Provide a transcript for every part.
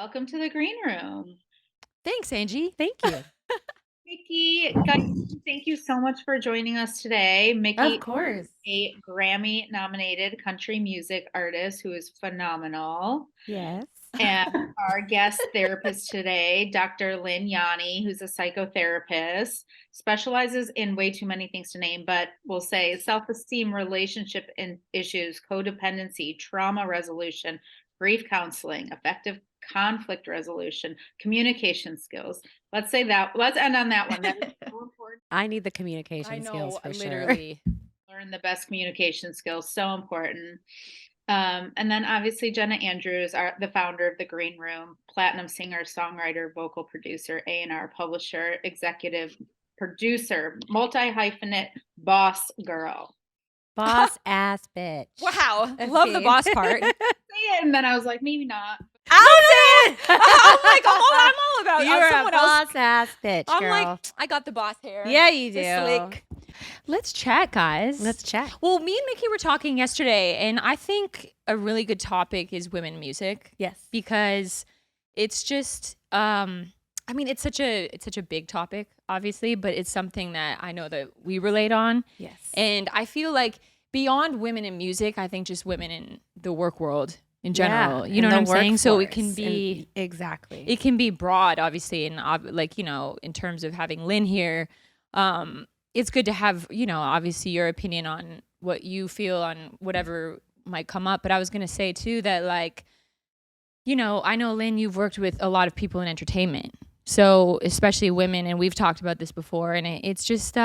Welcome to the green room. Thanks, Angie. Thank you. Mickey Guyton, thank you so much for joining us today. Mickey Of course. is a Grammy nominated country music artist who is phenomenal. Yes. And our guest therapist today, Dr. Lynn Ianni, who's a psychotherapist, specializes in way too many things to name, but we'll say self-esteem, relationship issues, codependency, trauma resolution, grief counseling, effective conflict resolution, communication skills. Let's end on that one. That is so important. I need the communication skills for literally. sure. Learn the best communication skills. So important. And then obviously Jenna Andrews, the founder of The Green Room, platinum singer, songwriter, vocal producer, A&R publisher, executive producer, multi-hyphenate, boss girl. Boss ass bitch. Wow. Let's Love see. the boss part. Say it, and then I was like, maybe not. Allison! I'm like, I'm all about You're a someone else. boss ass bitch, I'm girl. like, I got the boss hair. Yeah, you do. The slick. Let's chat, guys. Let's chat. Well, me and Mickey were talking yesterday, and I think a really good topic is women music. Yes. Because it's just I mean, it's such a big topic, obviously, but it's something that I know that we relate on. Yes. And I feel like beyond women in music, I think just women in the work world in general. You know what I'm saying? So it can be exactly. it can be broad, obviously, and like, in terms of having Lynn here, it's good to have, obviously your opinion on what you feel on whatever might come up. But I was gonna say too that, like, I know, Lynn, you've worked with a lot of people in entertainment, so especially women, and we've talked about this before, and it's just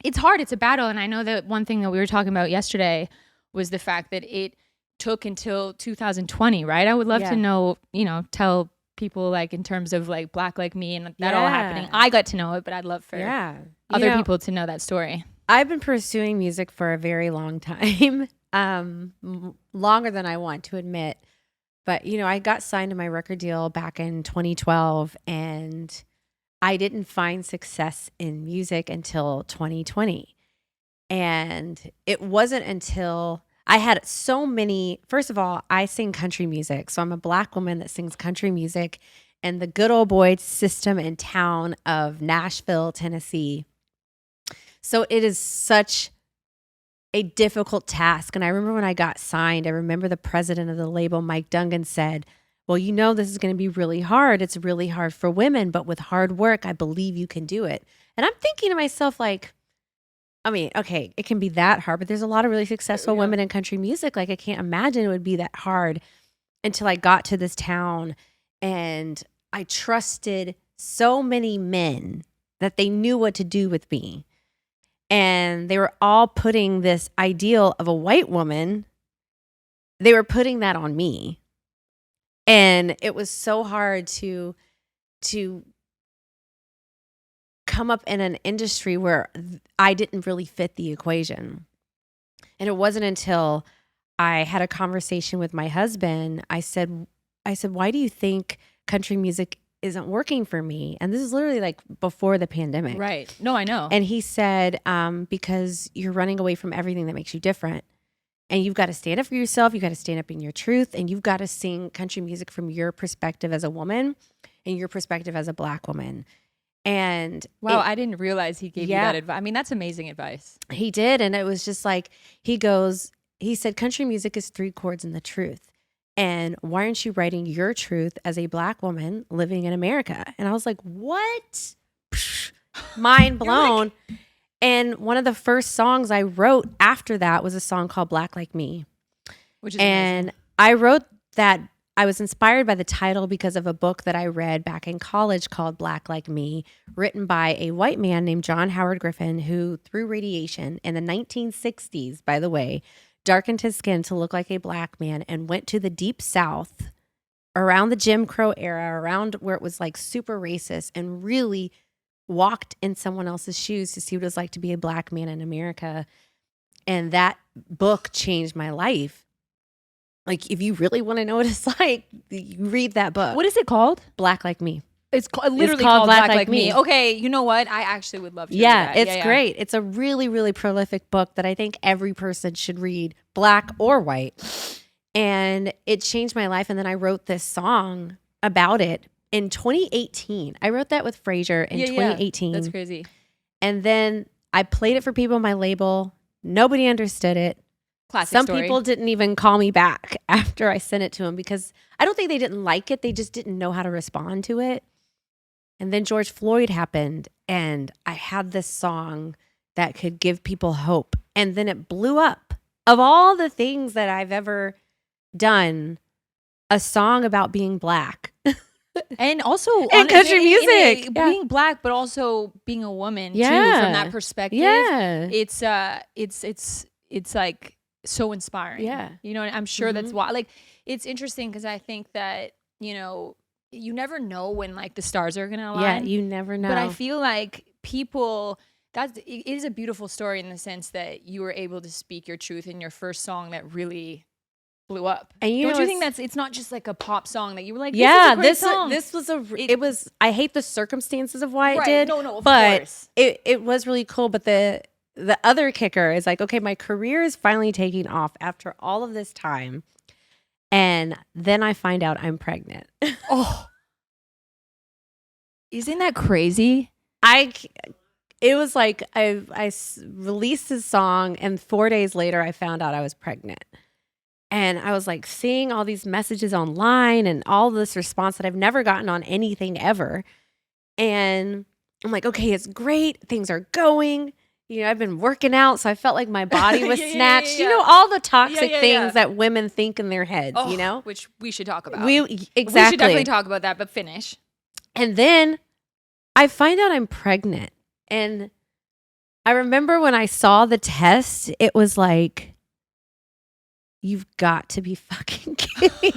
it's hard. It's a battle. And I know that one thing that we were talking about yesterday was the fact that it took until 2020, right? I would love to know, tell people, like, in terms of like Black Like Me and that all happening. I got to know it, but I'd love for other people to know that story. I've been pursuing music for a very long time, longer than I want to admit. But, I got signed to my record deal back in 2012, and I didn't find success in music until 2020. And it wasn't until I had so many, first of all, I sing country music. So I'm a Black woman that sings country music in the good old boy system in town of Nashville, Tennessee. So it is such a difficult task. And I remember when I got signed, I remember the president of the label, Mike Dungan, said, well, this is going to be really hard. It's really hard for women, but with hard work, I believe you can do it. And I'm thinking to myself, like, I mean, okay, it can be that hard, but there's a lot of really successful women in country music. Like, I can't imagine it would be that hard until I got to this town, and I trusted so many men that they knew what to do with me. And they were all putting this ideal of a white woman, they were putting that on me. And it was so hard to come up in an industry where I didn't really fit the equation. And it wasn't until I had a conversation with my husband, I said, why do you think country music isn't working for me? And this is literally like before the pandemic. Right. No, I know. And he said, because you're running away from everything that makes you different. And you've got to stand up for yourself. You got to stand up in your truth. And you've got to sing country music from your perspective as a woman and your perspective as a Black woman. And wow, I didn't realize he gave you that advice. I mean, that's amazing advice. He did. And it was just like, he said, country music is 3 chords in the truth. And why aren't you writing your truth as a Black woman living in America? And I was like, what? Mind blown. And one of the first songs I wrote after that was a song called Black Like Me. Which is amazing. And I wrote that. I was inspired by the title because of a book that I read back in college called Black Like Me, written by a white man named John Howard Griffin, who through radiation in the 1960s, by the way, darkened his skin to look like a Black man and went to the Deep South around the Jim Crow era, around where it was like super racist, and really walked in someone else's shoes to see what it was like to be a Black man in America. And that book changed my life. Like, if you really want to know what it's like, you read that book. What is it called? Black Like Me. It's literally called Black Like Me. Okay, you know what? I actually would love to read that. It's great. It's a really, really prolific book that I think every person should read, Black or white. And it changed my life. And then I wrote this song about it in 2018. I wrote that with Frasier in 2018. That's crazy. And then I played it for people on my label. Nobody understood it. Classic Some story. people didn't even call me back after I sent it to them because I don't think they didn't like it. They just didn't know how to respond to it. And then George Floyd happened, and I had this song that could give people hope. And then it blew up. Of all the things that I've ever done, a song about being Black. And also And country music. Yeah. being Black, but also being a woman too, Yeah. from that perspective. Yeah. It's like so inspiring. Yeah. You know, and I'm sure that's why, like, it's interesting because I think that, you know, you never know when like the stars are going to align. Yeah, you never know. But I feel like people, it is a beautiful story in the sense that you were able to speak your truth in your first song that really blew up. And you Don't know, you think it's not just like a pop song that you were like, yeah, this is a great song. this was it was. I hate the circumstances of why it Right. did. No, of but course. it was really cool. But the other kicker is like, okay, my career is finally taking off after all of this time, and then I find out I'm pregnant. Oh, isn't that crazy? It was like I released this song, and 4 days later I found out I was pregnant. And I was like seeing all these messages online and all this response that I've never gotten on anything ever. And I'm like, okay, it's great. Things are going. You know, I've been working out, so I felt like my body was snatched. You know, all the toxic things that women think in their heads, you know? Which we should talk about. Exactly. We should definitely talk about that, but finish. And then I find out I'm pregnant. And I remember when I saw the test, it was like, you've got to be fucking kidding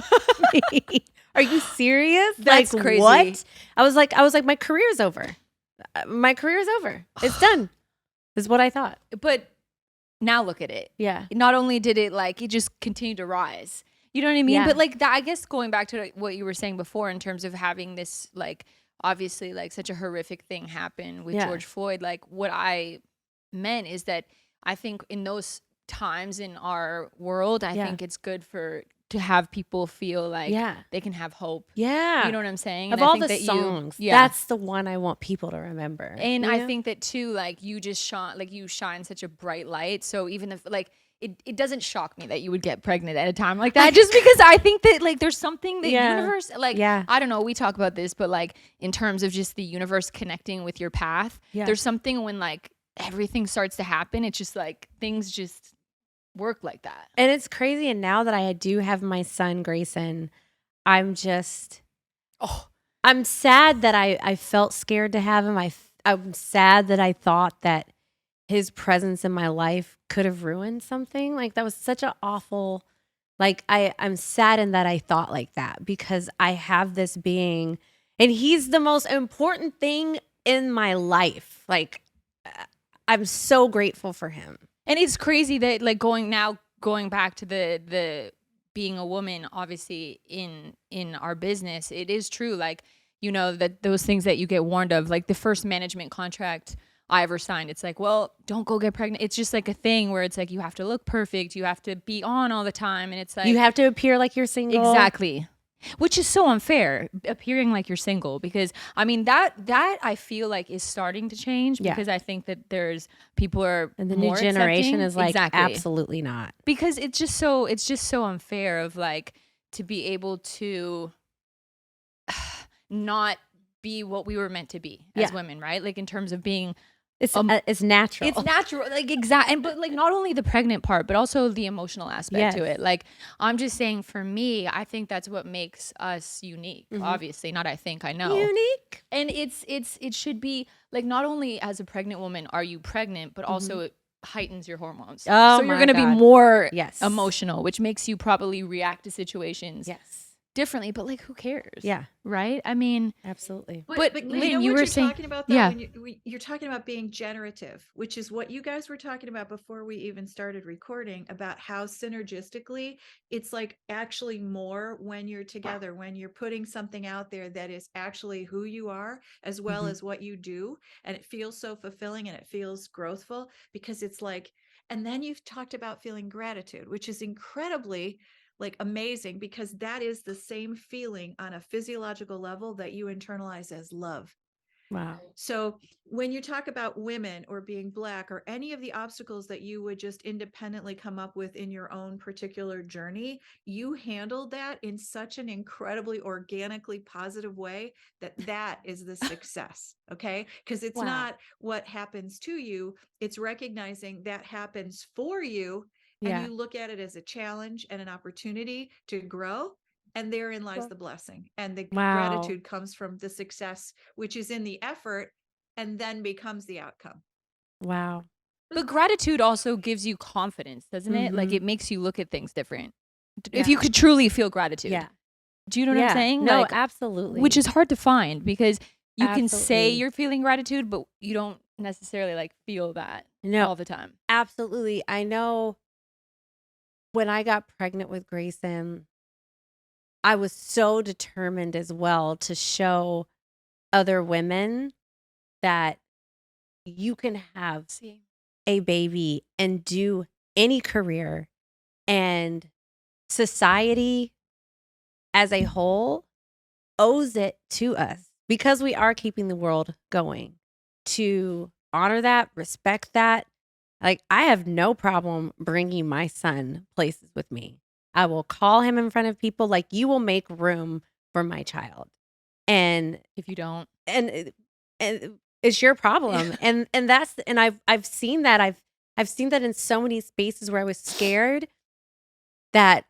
me. Are you serious? That's like, crazy. What? I was like, my career's over. My career's over. It's done. Is what I thought. But now look at it. Yeah. Not only did it like, it just continued to rise. You know what I mean? Yeah. But like that, I guess going back to what you were saying before in terms of having this, like, obviously like such a horrific thing happen with George Floyd, like what I meant is that I think in those times in our world, I think it's good to have people feel like they can have hope. Yeah. You know what I'm saying? Of And I all think the that songs, that's the one I want people to remember. And I think that too, like you shine such a bright light. So even if like, it doesn't shock me that you would get pregnant at a time like that, just because I think that like there's something that universe, like, I don't know, we talk about this, but like in terms of just the universe connecting with your path, there's something when like everything starts to happen, it's just like things just work like that. And it's crazy. And now that I do have my son, Grayson, I'm just, I'm sad that I felt scared to have him. I'm sad that I thought that his presence in my life could have ruined something. Like that was such an awful, like I'm saddened that I thought like that because I have this being and he's the most important thing in my life. Like I'm so grateful for him. And it's crazy that like going back to the being a woman, obviously in our business, it is true. Like, you know, that those things that you get warned of, like the first management contract I ever signed, it's like, well, don't go get pregnant. It's just like a thing where it's like, you have to look perfect. You have to be on all the time. And it's like, you have to appear like you're single. Exactly. Which is so unfair, appearing like you're single, because I mean that I feel like is starting to change because I think that there's people are and the more new generation accepting. is like Exactly. absolutely not, because it's just so unfair of like to be able to not be what we were meant to be as women, right? Like in terms of being. It's natural. It's natural, like exactly, but like not only the pregnant part, but also the emotional aspect to it. Like I'm just saying, for me, I think that's what makes us unique. Obviously, not I think I know unique, and it should be like not only as a pregnant woman are you pregnant, but also it heightens your hormones. Oh, so you're going to be more emotional, which makes you probably react to situations differently. But like, who cares? Yeah, right. I mean, absolutely. But Lynn, you were you're saying talking about that when you're talking about being generative, which is what you guys were talking about before we even started recording, about how synergistically it's like actually more when you're together, when you're putting something out there that is actually who you are as well as what you do, and it feels so fulfilling and it feels growthful because it's like. And then you've talked about feeling gratitude, which is incredibly like amazing, because that is the same feeling on a physiological level that you internalize as love. Wow. So when you talk about women or being Black or any of the obstacles that you would just independently come up with in your own particular journey, you handled that in such an incredibly organically positive way that is the success. Okay. Because it's Wow. not what happens to you, it's recognizing that happens for you. And Yeah. you look at it as a challenge and an opportunity to grow. And therein lies Well, the blessing. And the wow. gratitude comes from the success, which is in the effort and then becomes the outcome. Wow. But gratitude also gives you confidence, doesn't it? Like Mhm. it makes you look at things different. If Yeah. you could truly feel gratitude. Yeah. Do you know what I'm Yeah. saying? No, Like, absolutely. which is hard to find because you can say Absolutely. you're feeling gratitude, but you don't necessarily like feel that No, all the time. absolutely. I know when I got pregnant with Grayson, I was so determined as well to show other women that you can have See. a baby and do any career, and society as a whole owes it to us, because we are keeping the world going, to honor that, respect that. Like, I have no problem bringing my son places with me. I will call him in front of people. Like, you will make room for my child. And If you don't. and it's your problem. And that's, and I've seen that. I've seen that in so many spaces where I was scared that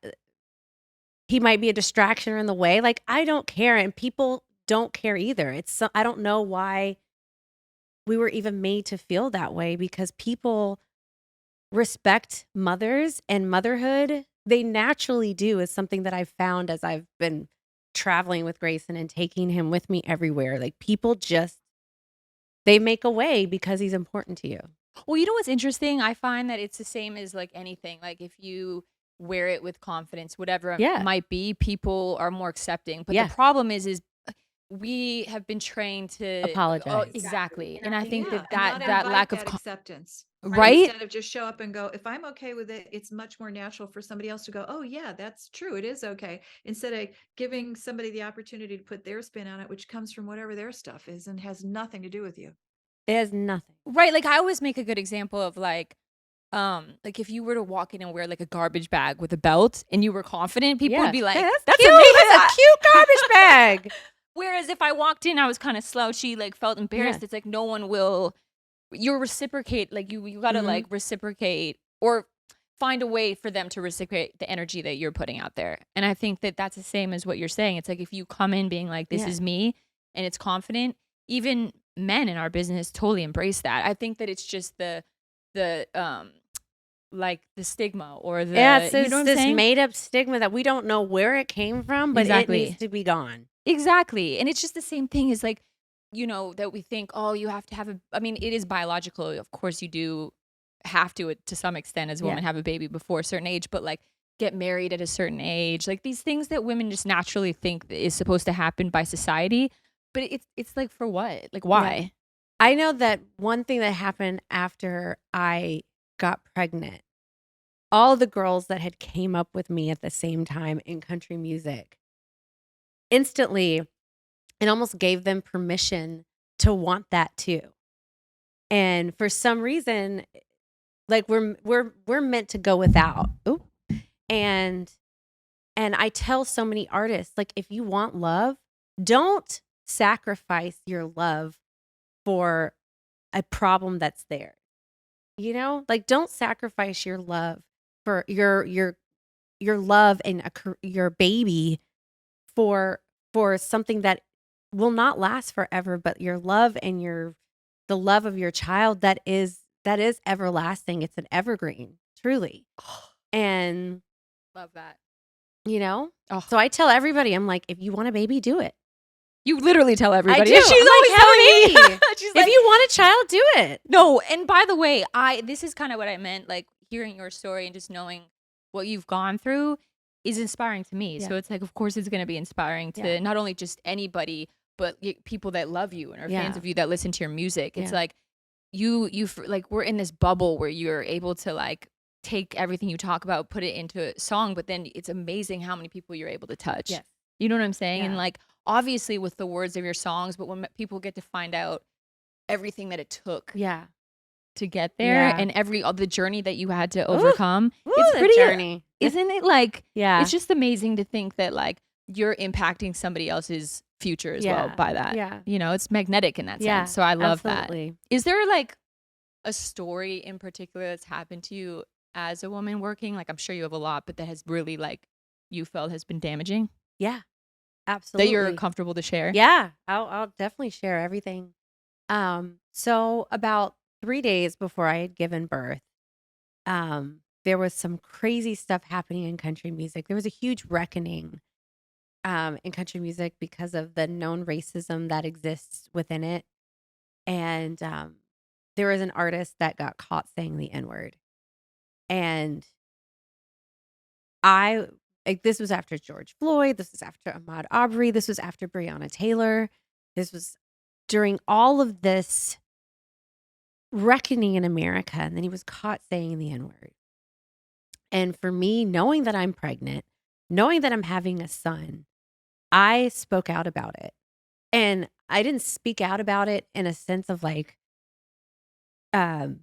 he might be a distraction or in the way. Like, I don't care, and people don't care either. I don't know why we were even made to feel that way, because people respect mothers and motherhood. They naturally do, is something that I've found as I've been traveling with Grayson and taking him with me everywhere. Like, people just, they make a way because he's important to you. Well, you know what's interesting? I find that it's the same as like anything. Like if you wear it with confidence, whatever it Yeah. might be, people are more accepting. But Yeah. the problem is we have been trained to Apologize. exactly. And I think Yeah, that and not that invite lack of that acceptance. right? Instead of just show up and go, if I'm okay with it, it's much more natural for somebody else to go, oh yeah, that's true. It is okay. Instead of giving somebody the opportunity to put their spin on it, which comes from whatever their stuff is and has nothing to do with you. It has nothing. Right. Like I always make a good example of like if you were to walk in and wear like a garbage bag with a belt and you were confident, people would be like, "Hey, that's cute. amazing. That's a cute garbage bag." Whereas if I walked in, I was kind of slouchy, like felt embarrassed. Yeah. It's like no one will. You're reciprocate. Like you gotta Mhm. like reciprocate or find a way for them to reciprocate the energy that you're putting out there. And I think that that's the same as what you're saying. It's like if you come in being like, this Yeah. is me, and it's confident. Even men in our business totally embrace that. I think that it's just the like the stigma or the Yeah, it's you know what I'm this saying? made up stigma that we don't know where it came from, but Exactly. it needs to be gone. Exactly. And it's just the same thing as like, you know, that we think, oh, you have to have I mean, it is biological. Of course you do have to some extent as a woman Yeah. have a baby before a certain age, but like get married at a certain age. Like these things that women just naturally think is supposed to happen by society. But it's like for what? Like why? I know that one thing that happened after I got pregnant, all the girls that had came up with me at the same time in country music, instantly, it almost gave them permission to want that too. And for some reason, like we're meant to go without. Ooh. And I tell so many artists, like, if you want love, don't sacrifice your love for a problem that's there. You know, like, don't sacrifice your love for your love and your baby for something that will not last forever, but your love and the love of your child that is everlasting. It's an evergreen, truly. And Love that. you know, Oh. so I tell everybody, I'm like, if you want a baby, do it. You literally tell everybody. I do. She's I'm always like, have a telling me. baby. She's If like, you want a child, do it. no, and by the way, this is kind of what I meant, like hearing your story and just knowing what you've gone through is inspiring to me. Yeah. So it's like, of course, it's going to be inspiring to Yeah. not only just anybody, but people that love you and are fans Yeah. of you that listen to your music. It's Yeah. like you like we're in this bubble where you're able to like take everything you talk about, put it into a song, but then it's amazing how many people you're able to touch. Yes. You know what I'm saying? Yeah. And like, obviously with the words of your songs, but when people get to find out everything that it took Yeah. to get there Yeah. and all the journey that you had to overcome, Ooh, it's the pretty, journey. isn't it? Like, Yeah. it's just amazing to think that like you're impacting somebody else's future as well by that. Yeah. You know, it's magnetic in that Yeah. sense. So I love Absolutely. that. Is there like a story in particular that's happened to you as a woman working? Like, I'm sure you have a lot, but that has really like you felt has been damaging Yeah. Absolutely. that you're comfortable to share? Yeah. I'll definitely share everything. So about 3 days before I had given birth, there was some crazy stuff happening in country music. There was a huge reckoning in country music because of the known racism that exists within it. And there was an artist that got caught saying the N-word. And this was after George Floyd, this was after Ahmaud Arbery, this was after Breonna Taylor. This was during all of this reckoning in America, and then he was caught saying the N-word. And for me, knowing that I'm pregnant, knowing that I'm having a son, I spoke out about it. And I didn't speak out about it in a sense of like for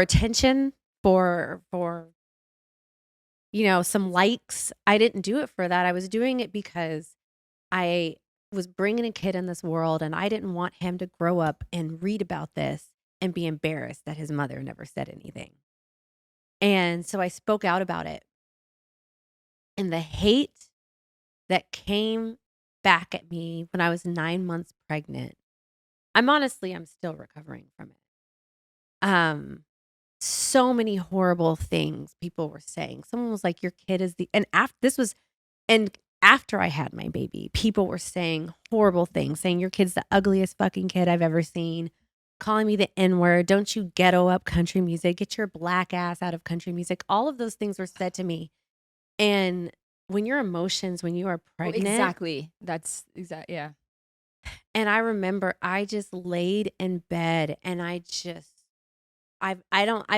attention, for some likes. I didn't do it for that. I was doing it because I was bringing a kid in this world, and I didn't want him to grow up and read about this and be embarrassed that his mother never said anything. And so I spoke out about it. And the hate that came back at me when I was 9 months pregnant, I'm still recovering from it. So many horrible things people were saying. Someone was like, your kid is after I had my baby, people were saying horrible things, saying your kid's the ugliest fucking kid I've ever seen, calling me the N-word, don't you ghetto up country music, get your black ass out of country music. All of those things were said to me. And when your emotions, when you are pregnant. Exactly. That's exact. Yeah. And I remember I just laid in bed and I've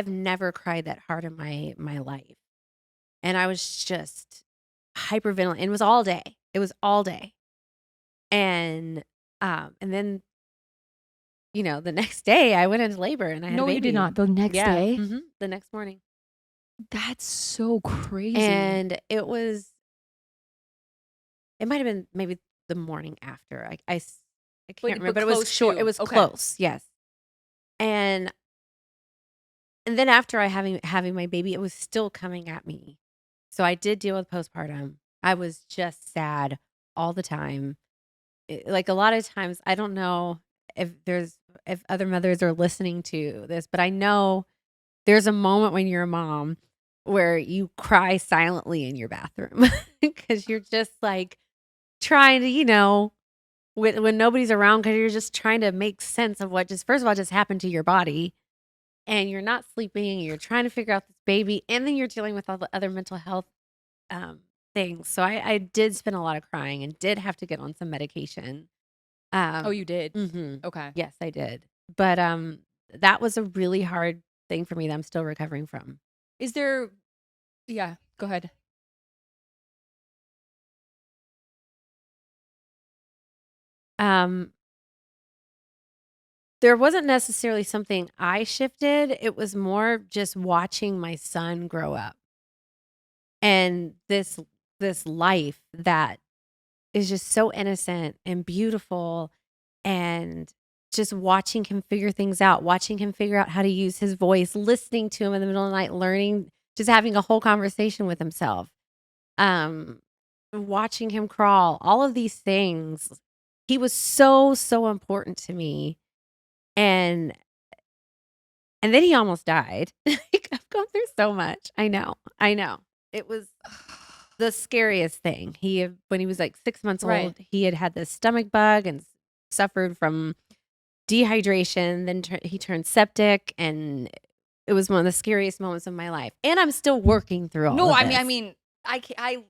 never cried that hard in my life. And I was just hyperventilating. It was all day. And then the next day I went into labor and I had a No, baby. you did not. The next day? The next morning. That's so crazy. And it might have been maybe the morning after. I can't remember, but it was short. to. It was Okay. close. Yes. And then after having my baby, it was still coming at me. So I did deal with postpartum. I was just sad all the time. Like a lot of times, I don't know if other mothers are listening to this, but I know there's a moment when you're a mom where you cry silently in your bathroom because you're just like trying to, when nobody's around, because you're just trying to make sense of what first of all just happened to your body. And you're not sleeping, and you're trying to figure out this baby, and then you're dealing with all the other mental health things. So I did spend a lot of crying and did have to get on some medication. Oh, you did? Mhm. Okay. Yes, I did. But that was a really hard thing for me that I'm still recovering from. Is there, yeah, go ahead. There wasn't necessarily something I shifted. It was more just watching my son grow up. And this life that is just so innocent and beautiful, and just watching him figure things out, watching him figure out how to use his voice, listening to him in the middle of the night, learning, just having a whole conversation with himself. Watching him crawl, all of these things. He was so, so important to me. And then he almost died. I've gone through so much. I know. It was the scariest thing. When he was like 6 months Right. old, he had this stomach bug and suffered from dehydration. Then he turned septic, and it was one of the scariest moments of my life. And I'm still working through all No, of I this. mean, I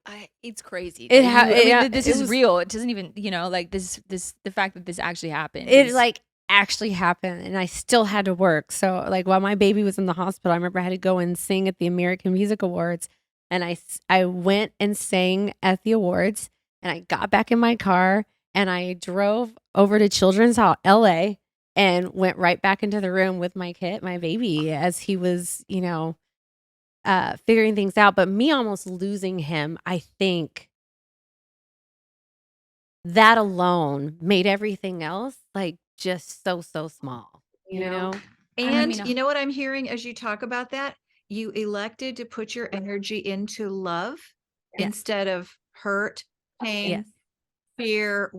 it's crazy. It that ha- you- I it mean, ha- this it is was- real. It doesn't even, like this, the fact that this actually happened. It is- like actually happened, and I still had to work. So like while my baby was in the hospital, I remember I had to go and sing at the American Music Awards, and I went and sang at the awards, and I got back in my car and I drove over to Children's Hall, LA, and went right back into the room with my kid, my baby, as he was, figuring things out. But me almost losing him, I think that alone made everything else like just so small, you know? And mean, you know what I'm hearing as you talk about that? You elected to put your energy into love Yes. instead of hurt, pain, Yes. fear,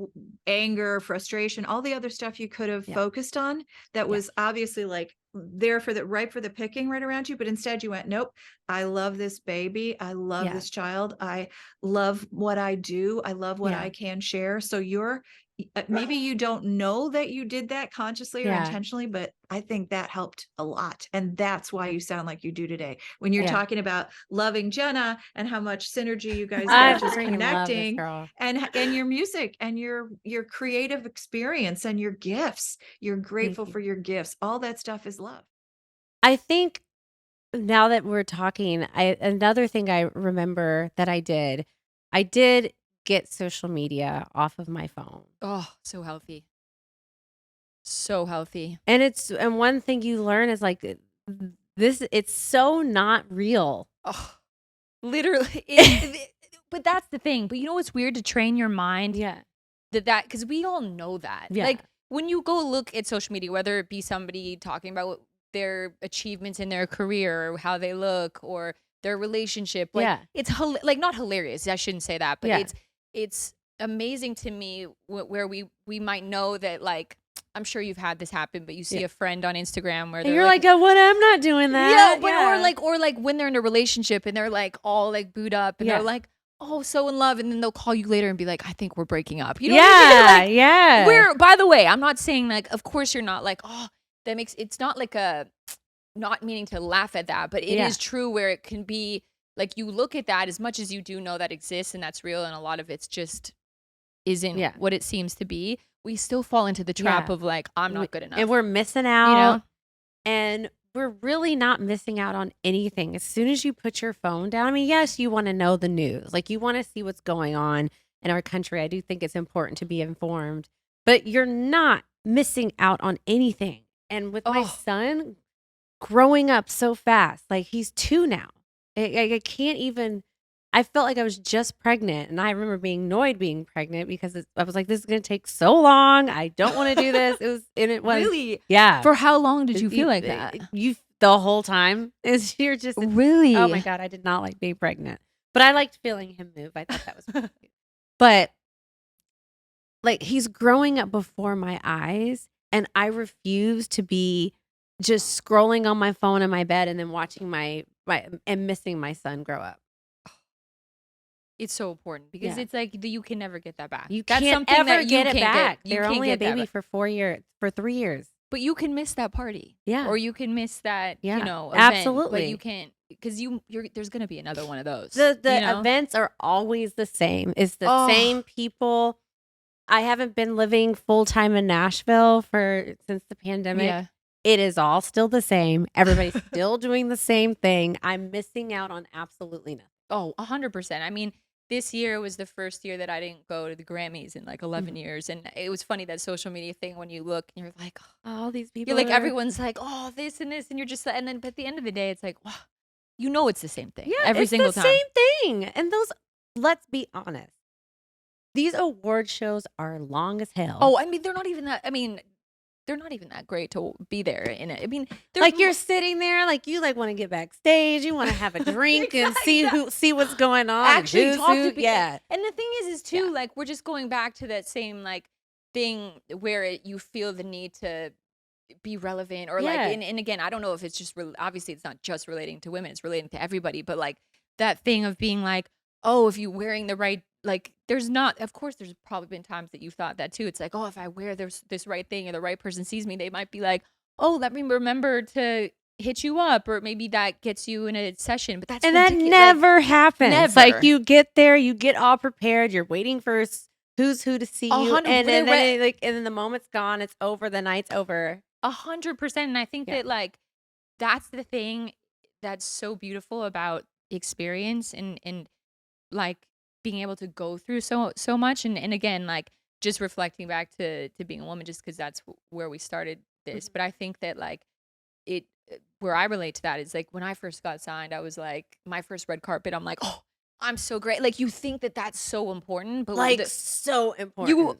anger, frustration, all the other stuff you could have Yeah. focused on that was obviously like there for the ripe for the picking right around you. But instead you went, nope, I love this baby. I love Yeah. this child. I love what I do. I love what Yeah. I can share. So maybe you don't know that you did that consciously or Yeah. intentionally, but I think that helped a lot. And that's why you sound like you do today. When you're Yeah. talking about loving Jenna and how much synergy you guys I got just freaking love this connecting girl. and your music and your creative experience and your gifts. You're grateful you. for your gifts. All that stuff is love. I think now that we're talking, another thing I remember that I did get social media off of my phone. oh, so healthy. So healthy. And one thing you learn is like it's so not real. Oh, literally. But that's the thing. But you know what's weird to train your mind? Yeah. That because we all know that. Yeah. Like when you go look at social media, whether it be somebody talking about their achievements in their career or how they look or their relationship, like Yeah. it's like not hilarious. I shouldn't say that, but Yeah. it's amazing to me where we might know that, like, I'm sure you've had this happen, but you see Yeah. a friend on Instagram where And they're you're like, oh, what? I'm not doing that. yeah, but or like when they're in a relationship and they're like all like booed up and Yeah. they're like, oh, so in love, and then they'll call you later and be like, I think we're breaking up. You know what I mean? Like, yeah. we're, by the way, I'm not saying like, of course you're not like, oh, that makes it's not like a not meaning to laugh at that, but it Yeah. is true where it can be like you look at that as much as you do know that exists and that's real, and a lot of it's just isn't Yeah. what it seems to be. We still fall into the trap Yeah. of like, I'm not good enough. And we're missing out. you know? And we're really not missing out on anything. As soon as you put your phone down, I mean, yes, you want to know the news. Like you want to see what's going on in our country. I do think it's important to be informed, but you're not missing out on anything. And with my Oh. son growing up so fast, like he's 2 now. I can't even, I felt like I was just pregnant. And I remember being annoyed being pregnant because I was like, this is going to take so long. I don't want to do this. It was. Really? Yeah. For how long did you feel like that? You the whole time is you're just Really? oh my God, I did not like being pregnant. But I liked feeling him move. I thought that was pretty cute. But like he's growing up before my eyes and I refuse to be just scrolling on my phone in my bed and then watching my and missing my son grow up. It's so important because Yeah. it's like you can never get that back. You That's can't something ever that you get it can't back. You They're can't only a get that baby back. for 3 years. But you can miss that party. Yeah. Or you can miss that, Yeah, event. absolutely. But you can't because there's gonna be another one of those. The you know? events are always the same. It's the Oh. same people. I haven't been living full time in Nashville since the pandemic. Yeah. It is all still the same. Everybody's still doing the same thing. I'm missing out on absolutely nothing. Oh, 100%. I mean, this year was the first year that I didn't go to the Grammys in like 11 years. And it was funny, that social media thing, when you look and you're like, All these people. you're like, are- everyone's like, oh, this and this. And you're just, and then, but at the end of the day, it's like, wow, you know, it's the same thing. Yeah, every it's single the time. same thing. And let's be honest. These award shows are long as hell. Oh, I mean, they're not even that great to be there in it. I mean, they're like you're sitting there, like you like want to get backstage, you want to have a drink and see what's going on. actually who's talk who. to people. Yeah. And the thing is too, Yeah. like, we're just going back to that same like thing where you feel the need to be relevant or like, Yeah. and again, I don't know if it's just obviously it's not just relating to women, it's relating to everybody, but like that thing of being like, oh, if you wearing the right, like, of course there's probably been times that you've thought that too. It's like, oh, if I wear this right thing and the right person sees me, they might be like, oh, let me remember to hit you up, or maybe that gets you in a session. But that's And that ridiculous. never happens. never. Like you get there, you get all prepared, you're waiting for who's who to see you, 100 and then, they and then the moment's gone, it's over, the night's over. 100%. And I think Yeah. that like that's the thing that's so beautiful about experience and like being able to go through so much. And again, like just reflecting back to being a woman, just because that's where we started this. Mhm. But I think that like it where I relate to that is like when I first got signed, I was like my first red carpet. I'm like, oh, I'm so great. Like you think that that's so important, but Like so important.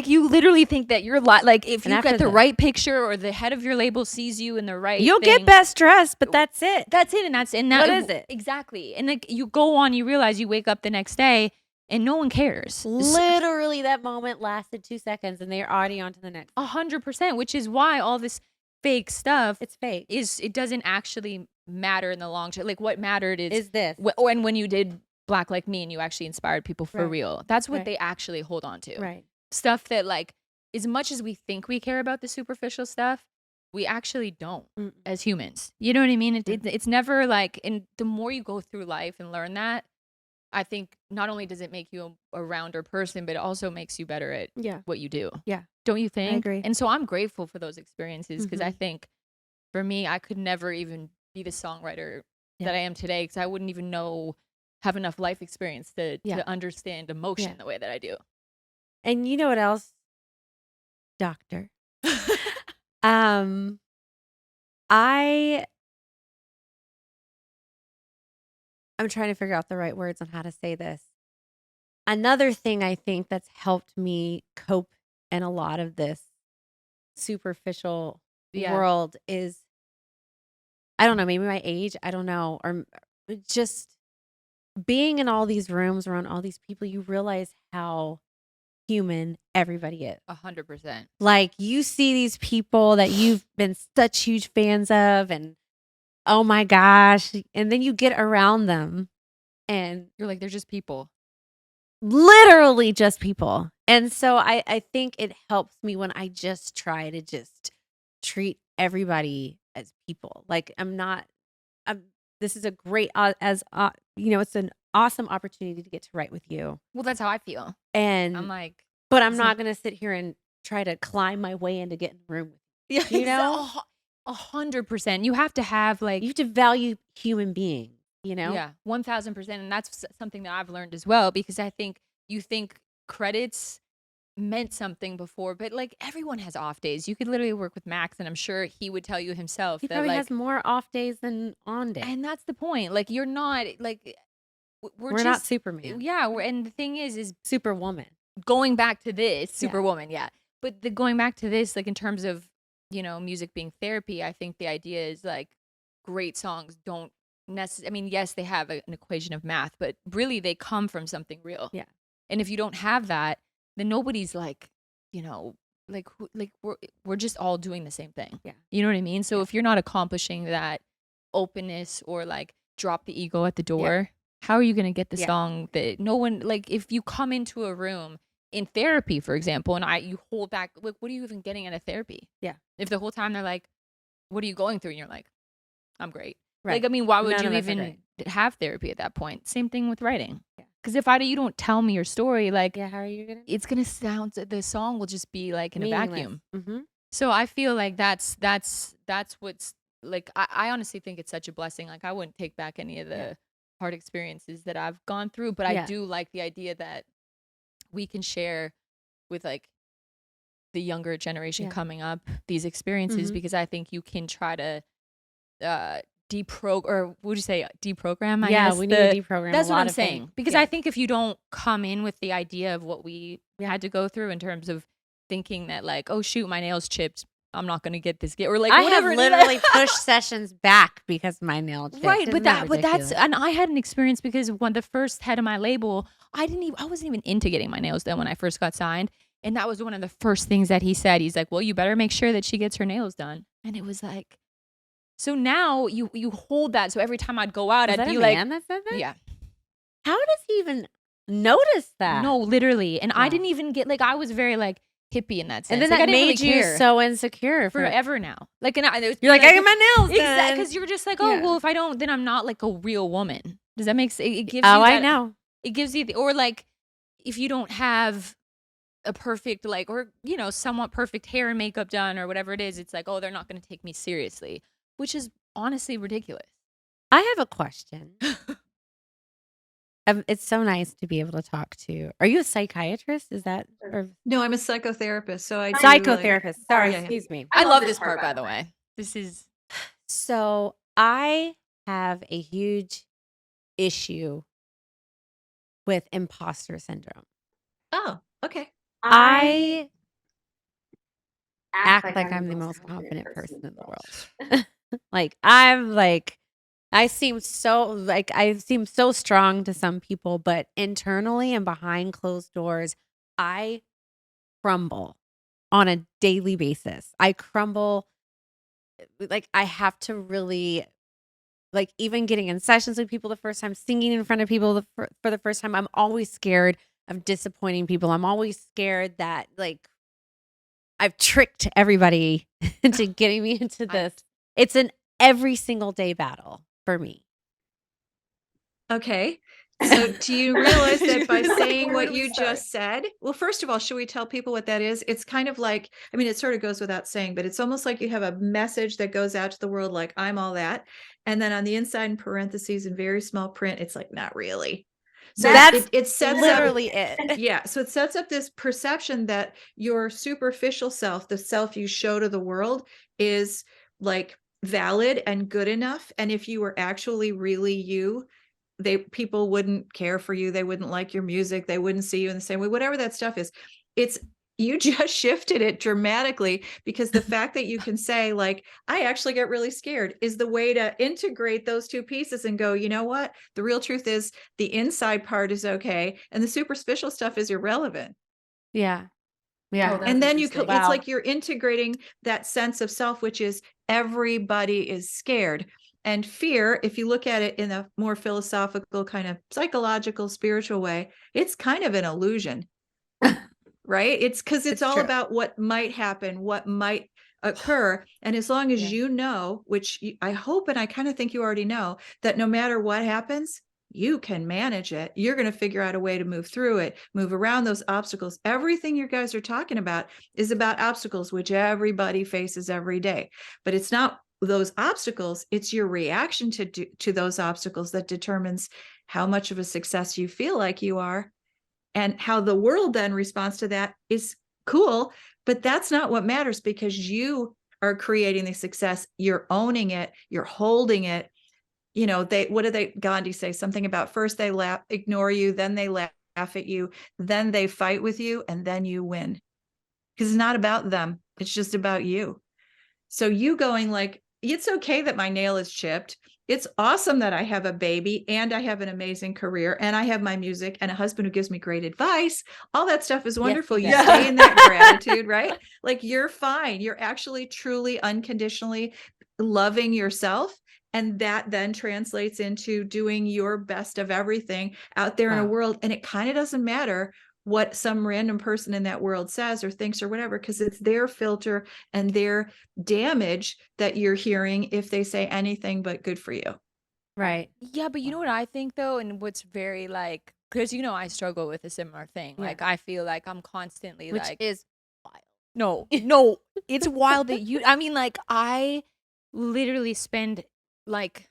you literally think that you're like if And you after get the the- right picture or the head of your label sees you in the right You'll thing, get best dressed, but that's it. that's it. And that What is it? exactly. And like you go on, you realize you wake up the next day and no one cares. Literally, that moment lasted 2 seconds, and they're already on to the next. 100%, which is why all this fake stuff It's fake. it doesn't actually matter in the long term. Like what mattered Is this? and when you did Black Like Me and you actually inspired people for Right. real. That's what Right. they actually hold on to. Right. Stuff that like as much as we think we care about the superficial stuff, we actually don't Mm-mm. as humans. You know what I mean? Mm. It's never like, and the more you go through life and learn that, I think not only does it make you a rounder person, but it also makes you better at Yeah. what you do. Yeah. Don't you think? agree. And so I'm grateful for those experiences because I Mhm. think for me, I could never even be the songwriter Yeah. that I am today because I wouldn't even have enough life experience Yeah. to understand emotion Yeah. the way that I do. And you know what else, doctor? Um, I'm trying to figure out the right words on how to say this. Another thing I think that's helped me cope in a lot of this superficial Yeah. world is, I don't know, maybe my age, I don't know, or just being in all these rooms around all these people, you realize how human everybody is. 100%. Like you see these people that you've been such huge fans of, and oh my gosh, and then you get around them and You're like, they're just people. literally just people. And so I think it helps me when I just try to just treat everybody as people. Like this is a great it's an awesome opportunity to get to write with you. Well, that's how I feel. And I'm like, but I'm it's not going to sit here and try to climb my way into getting the room with yeah, you know? 100%. You have to have like, you have to value human beings, you know? yeah, 1000%. And that's something that I've learned as well, because I think you think credits meant something before, but like everyone has off days. You could literally work with Max, and I'm sure he would tell you himself He that probably like, has more off days than on days. and that's the point. Like, you're not like, We're just, not Superman. yeah. And the thing is Superwoman. going back to this, Yeah. Superwoman, yeah. But going back to this, like in terms of, music being therapy, I think the idea is like great songs don't necessarily, I mean, yes, they have an equation of math, but really they come from something real. Yeah. And if you don't have that, then nobody's like, like we're just all doing the same thing. Yeah. You know what I mean? So if you're not accomplishing that openness or like drop the ego at the door, how are you going to get the Yeah. song that no one, like if you come into a room in therapy, for example, and you hold back, like, what are you even getting out of therapy? Yeah. If the whole time they're like, what are you going through? And you're like, I'm great. Right. Like, I mean, why would None you of us are even great. have therapy at that point? Same thing with writing. Yeah. Because if you don't tell me your story, like, Yeah, how are you going to? it's going to sound, the song will just be like in a vacuum. Mm-hmm. So I feel like that's what's like, I honestly think it's such a blessing. Like, I wouldn't take back any of the hard experiences that I've gone through, but I do like the idea that we can share with like the younger generation coming up these experiences, Mhm. because I think you can try to deprogram, I Yeah, guess, we need to deprogram. that's a what lot I'm of saying. things. Because Yeah. I think if you don't come in with the idea of what we Yeah. had to go through in terms of thinking that like, oh shoot, my nails chipped, I'm not gonna get this or like I whatever have it is. literally pushed sessions back because my nail chipped. Right, Isn't but that that's ridiculous? and I had an experience because when the first head of my label, I wasn't even into getting my nails done when I first got signed, and that was one of the first things that he said. He's like, "Well, you better make sure that she gets her nails done," and it was like, so now you hold that. So every time I'd go out, Was I'd that be a like, man that said that? "Yeah, How does he even notice that? no, literally," and I Wow. didn't even get like I was very like hippie in that sense, And then like, that I didn't made really you care so insecure forever now. Like, and You're like, I get my nails done. exactly, because you're just like, oh Yeah. well, if I don't, then I'm not like a real woman. Does that make sense? It gives Oh, you I that, know. it gives you or like if you don't have a perfect, like, or, you know, somewhat perfect hair and makeup done or whatever it is, it's like, oh, they're not going to take me seriously, which is honestly ridiculous. I have a question. It's so nice to be able to talk to. Are you a psychiatrist? Is that or No, I'm a psychotherapist, so I do psychotherapist? Sorry, Yeah, yeah. excuse me. I love this part, by the way. This is So I have a huge issue with imposter syndrome. Oh, okay. I act like I'm the most confident person in the world. Like I seem so strong to some people, but internally and behind closed doors, I crumble on a daily basis. I crumble, like I have to really, like, even getting in sessions with people the first time, singing in front of people for the first time, I'm always scared of disappointing people. I'm always scared that, like, I've tricked everybody into getting me into this. It's an every single day battle for me. Okay. So do you realize that by Like, saying where what do we you start? just said? Well, first of all, should we tell people what that is? It's kind of like, I mean, it sort of goes without saying, but it's almost like you have a message that goes out to the world like, I'm all that. And then on the inside, in parentheses, in very small print, it's like, not really. So That's it sets up, literally it. yeah. So it sets up this perception that your superficial self, the self you show to the world, is like valid and good enough. And if you were actually really you, people wouldn't care for you. They wouldn't like your music. They wouldn't see you in the same way, whatever that stuff is. It's, you just shifted it dramatically, because the fact that you can say, like, I actually get really scared, is the way to integrate those two pieces and go, you know what? The real truth is the inside part is okay. And the superficial stuff is irrelevant. Yeah. Oh, Yeah. that's And then interesting. it's like you're integrating that sense of self, which is everybody is scared. And fear, if you look at it in a more philosophical, kind of psychological, spiritual way, it's kind of an illusion, right? It's because it's all true. about what might happen, what might occur. And as long as Yeah. you know, which I hope and I kind of think you already know, that no matter what happens, you can manage it. You're going to figure out a way to move through it, move around those obstacles. Everything you guys are talking about is about obstacles, which everybody faces every day. But it's not those obstacles, it's your reaction to those obstacles that determines how much of a success you feel like you are. And how the world then responds to that is cool, but that's not what matters, because you are creating the success. You're owning it. You're holding it. You know, what did Gandhi say? Something about first they ignore you, then they laugh at you, then they fight with you, and then you win. Because it's not about them. It's just about you. So you going like, it's okay that my nail is chipped. It's awesome that I have a baby and I have an amazing career and I have my music and a husband who gives me great advice. All that stuff is wonderful. you You bet. stay in that gratitude, right? Like you're fine. You're actually truly unconditionally loving yourself. And that then translates into doing your best of everything out there in a Wow. world. And it kind of doesn't matter what some random person in that world says or thinks or whatever, because it's their filter and their damage that you're hearing if they say anything but good for you. Right. Yeah, but you know what I think though, and what's very like, because you know I struggle with a similar thing. Yeah. Like I feel like I'm constantly Which like, is wild. no, it's wild that you. I mean, like I literally spend like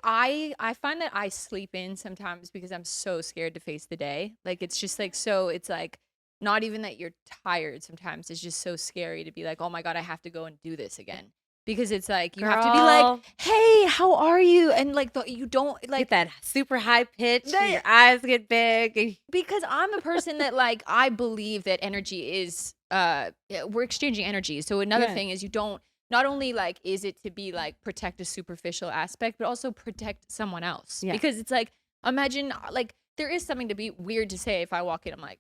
I find that I sleep in sometimes because I'm so scared to face the day. Like it's just like so. It's like not even that you're tired. Sometimes it's just so scary to be like, oh my god, I have to go and do this again. Because it's like you have to be like, Girl. hey, how are you? And like you don't like Get that super high pitch. That- Your eyes get big. and- because I'm a person that like I believe that energy is we're exchanging energy. So another Yeah. thing is you don't not only like is it to be like protect a superficial aspect, but also protect someone else. Yeah. Because it's like imagine like there is something to be weird to say if I walk in, I'm like,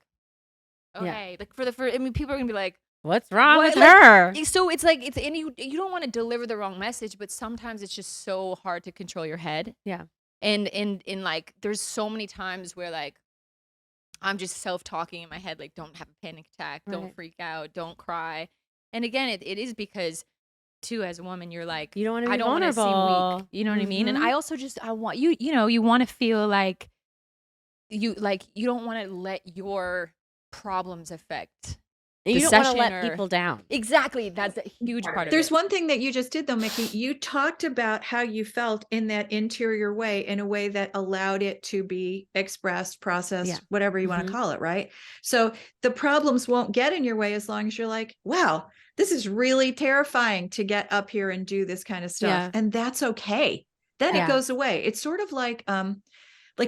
Yeah. okay, like for the first, I mean, people are gonna be like, What's wrong What, with like, her? so it's like it's and you don't want to deliver the wrong message, but sometimes it's just so hard to control your head. Yeah. And in like there's so many times where like I'm just self-talking in my head, like don't have a panic attack, don't Right. freak out, don't cry. And again, it is because too as a woman you're like You don't want to be I don't want to seem vulnerable. weak. You know what I mean? And Mhm. I also just I want you know, you want to feel like you don't want to let your problems affect And the you don't want to session let people down. Exactly. That's a huge part of There's it. one thing that you just did though, Mickey. You talked about how you felt in that interior way, in a way that allowed it to be expressed, processed, Yeah. whatever you want Mhm. to call it, right? So the problems won't get in your way as long as you're like, wow, this is really terrifying to get up here and do this kind of stuff. Yeah. And that's okay. Then Yeah. it goes away. It's sort of like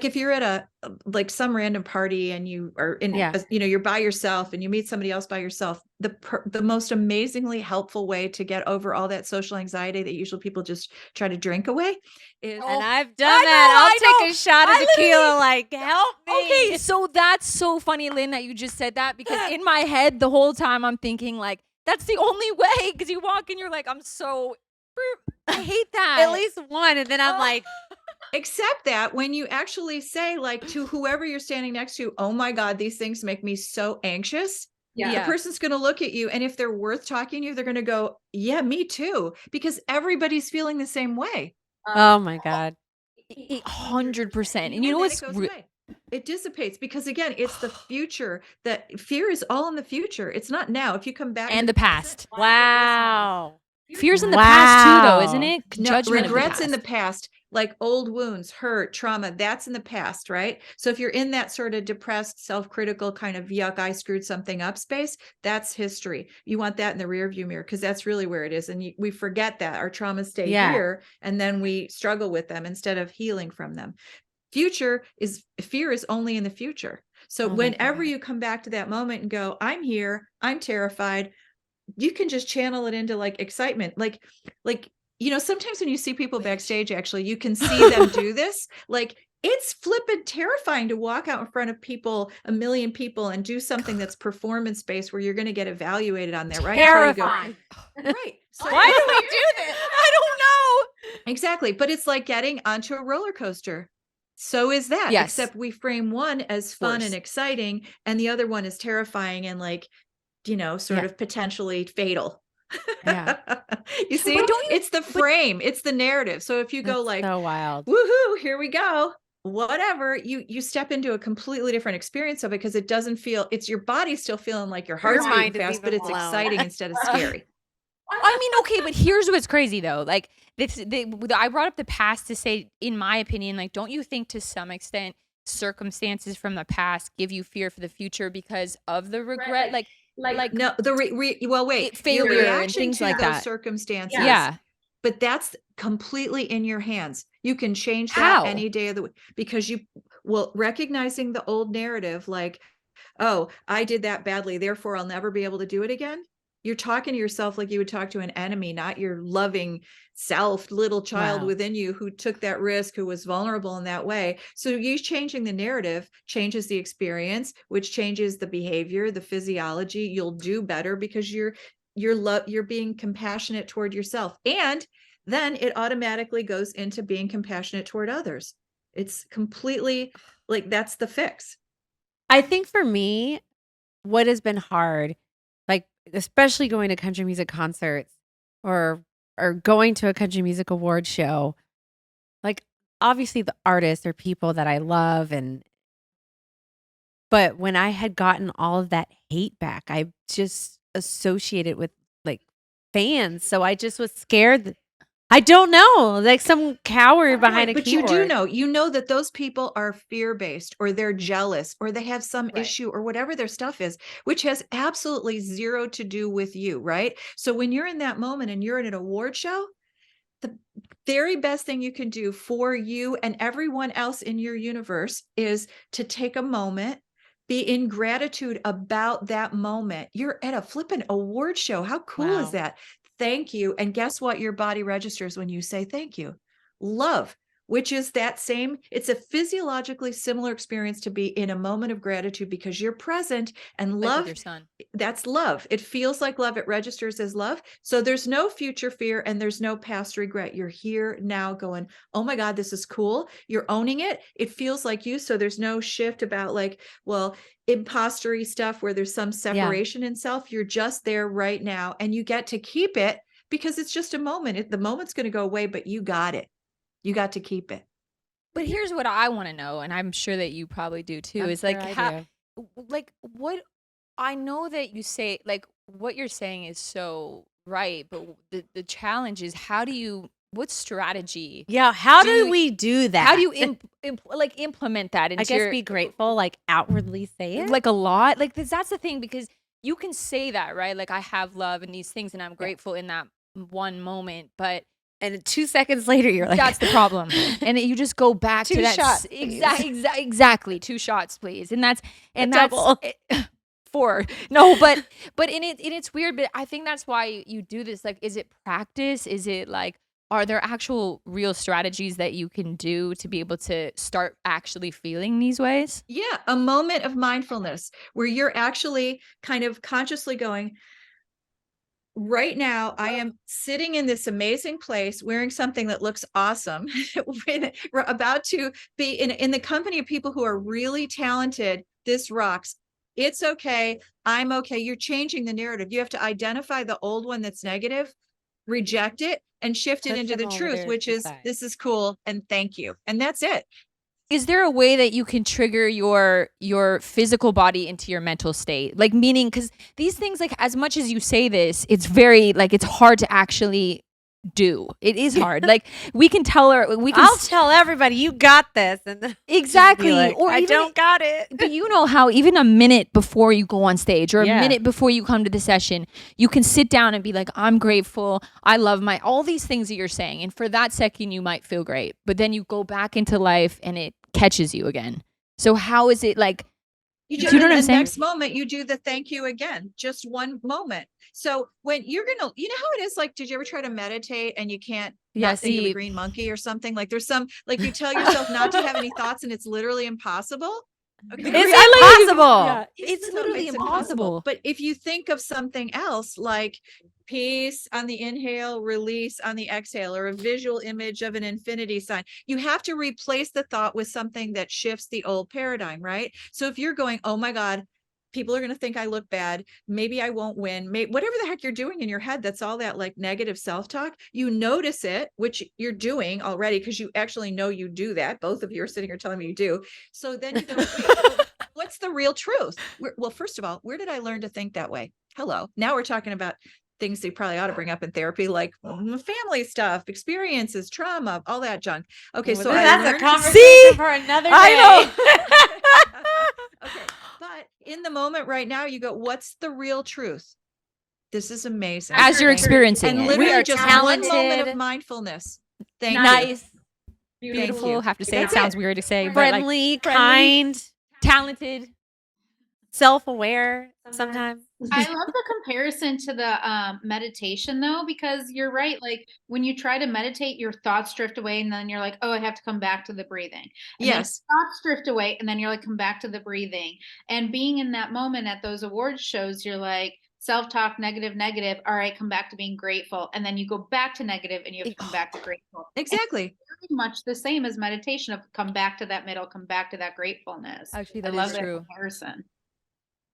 if you're at a like some random party and you are in Yeah. you're by yourself and you meet somebody else by yourself, the most amazingly helpful way to get over all that social anxiety that usually people just try to drink away is And I've I done know, that. I I'll take know. a shot of I tequila, literally- like, help me. Okay, so that's so funny, Lynn, that you just said that, because in my head the whole time I'm thinking like, that's the only way, because you walk in, you're like, I hate that. At least one. And then I'm Oh. like, except that when you actually say like to whoever you're standing next to, oh my God, these things make me so anxious. Yeah. The person's going to look at you, and if they're worth talking to you, they're going to go, yeah, me too, because everybody's feeling the same way. oh my God. 100%. And you know then what's it goes away. It dissipates, because again, it's the future. That fear is all in the future. It's not now. If you come back and to the past. Wow. Fear's in the past too, though, isn't Wow. it? No, Judgment regrets of in the past, like old wounds, hurt, trauma, that's in the past, right? So if you're in that sort of depressed, self-critical kind of yuck, I screwed something up space, that's history. You want that in the rear view mirror, because that's really where it is. And we forget that our traumas stay Yeah. here, and then we struggle with them instead of healing from them. Fear is only in the future. So Oh my whenever God. you come back to that moment and go, I'm here, I'm terrified, you can just channel it into like excitement. Like, sometimes when you see people backstage, actually, you can see them do this. Like, it's flippin' terrifying to walk out in front of people, a million people, and do something that's performance based, where you're going to get evaluated on that, right? Terrifying. Right. So Why do we do this? I don't know. exactly. But it's like getting onto a roller coaster. So is that, Yes. except we frame one as fun Worse. and exciting, and the other one is terrifying and like, sort Yeah. of potentially fatal. Yeah. You see, it's the frame, it's the narrative. So if you go That's like, so wild. woohoo, here we go, whatever, you step into a completely different experience of it, because it doesn't feel, it's your body still feeling like your heart's mind beating is fast, but even it's blown. exciting instead of scary. I mean, okay, but here's what's crazy though. Like, I brought up the past to say, in my opinion, like, don't you think to some extent circumstances from the past give you fear for the future because of the regret? Like No, well, wait, failure your and reaction things to like those that. circumstances, Yeah. but that's completely in your hands. You can change that How? any day of the week, because recognizing the old narrative, like, oh, I did that badly, therefore I'll never be able to do it again. You're talking to yourself like you would talk to an enemy, not your loving self, little child Wow. within you who took that risk, who was vulnerable in that way. So you changing the narrative changes the experience, which changes the behavior, the physiology. You'll do better because you're being compassionate toward yourself. And then it automatically goes into being compassionate toward others. It's completely like, that's the fix. I think for me, what has been hard, like especially going to country music concerts or going to a country music award show, like obviously the artists are people that I love, but when I had gotten all of that hate back, I just associated with like fans. So I just was scared. I don't know, like some coward behind a But keyboard. you know that those people are fear-based, or they're jealous, or they have some issue, or whatever their stuff is, which has absolutely zero to do with you, right? So when you're in that moment and you're at an award show, the very best thing you can do for you and everyone else in your universe is to take a moment, be in gratitude about that moment. You're at a flippin' award show. How cool is Wow. that? Thank you. And guess what? Your body registers when you say thank you. Love, which is that same, it's a physiologically similar experience to be in a moment of gratitude, because you're present, and Like with love, your son. that's love. It feels like love. It registers as love. So there's no future fear and there's no past regret. You're here now going, oh my God, this is cool. You're owning it. It feels like you. So there's no shift about like, well, impostery stuff where there's some separation in self. You're just there right now, and you get to keep it, because it's just a moment. The moment's going to go away, but you got it. You got to keep it. But here's what I want to know, and I'm sure that you probably do too, I'm is sure like, I how, do. like, what I know that you say like what you're saying is so right, but the challenge is what strategy Yeah. How do do we do that? how do you like implement that I into guess your be grateful, like outwardly say it. like a lot? Like that's the thing because you can say that, right? Like I have love and these things and I'm grateful in that one moment, but And 2 seconds later, you're like, that's the problem. And you just go back to 2 that shots, please. exactly 2 shots, please. And that's double. 4. No, but it's weird, but I think that's why you do this. Like, is it practice? Is it like, are there actual real strategies that you can do to be able to start actually feeling these ways? Yeah, a moment of mindfulness where you're actually kind of consciously going, right now, I am sitting in this amazing place wearing something that looks awesome. We're about to be in the company of people who are really talented. This rocks. It's okay. I'm okay. You're changing the narrative. You have to identify the old one that's negative, reject it, and shift it Push into them the over truth, there which to the is side. this is cool and thank you. And that's it. Is there a way that you can trigger your physical body into your mental state? Like meaning cuz these things like as much as you say this, it's very like it's hard to actually do. It is hard. Like we can tell her we can I'll tell everybody you got this, and then just be exactly like, or I even don't got it. but you know how even a minute before you go on stage or a Yeah. minute before you come to the session, you can sit down and be like, I'm grateful. I love my all these things that you're saying. And for that second, you might feel great. But then you go back into life and it catches you again. So how is it like You do just, you know what I'm and saying? next moment you do the thank you again, just one moment. So when you're gonna, you know how it is, like, did you ever try to meditate and you can't Yeah, not think of a see, green monkey or something? Like there's some, like you tell yourself not to have any thoughts and it's literally impossible. Okay. It's impossible. yeah, it's So literally it's impossible. But if you think of something else like peace on the inhale, release on the exhale, or a visual image of an infinity sign, you have to replace the thought with something that shifts the old paradigm, right? So if you're going, oh my God, people are going to think I look bad. Maybe I won't win. Whatever the heck you're doing in your head, that's all that like negative self-talk. You notice it, which you're doing already because you actually know you do that. Both of you are sitting here telling me you do. So then you go, wait, well, what's the real truth? Well, first of all, where did I learn to think that way? Hello. Now we're talking about things that you probably ought to bring up in therapy, like family stuff, experiences, trauma, all that junk. Okay, Well, so I that's a learned to conversation for another day. I know. okay, but in the moment right now, you go, what's the real truth? This is amazing. As you're Thank you. experiencing And it. literally We are just one moment talented. of mindfulness. Thank you. Nice. Thank Beautiful. you. Have to say That's it sounds it. weird to say, but Friendly, like friendly, kind, talented. self-aware sometimes. I love the comparison to the meditation though, because you're right. Like when you try to meditate, your thoughts drift away, and then you're like, oh, I have to come back to the breathing. And Yes. then thoughts drift away, and then you're like, come back to the breathing. And being in that moment at those awards shows, you're like, self-talk, negative, negative. All right, come back to being grateful. And then you go back to negative and you have to come back to grateful. And Exactly. it's very much the same as meditation of come back to that middle, come back to that gratefulness. Actually, I that love is that true. comparison.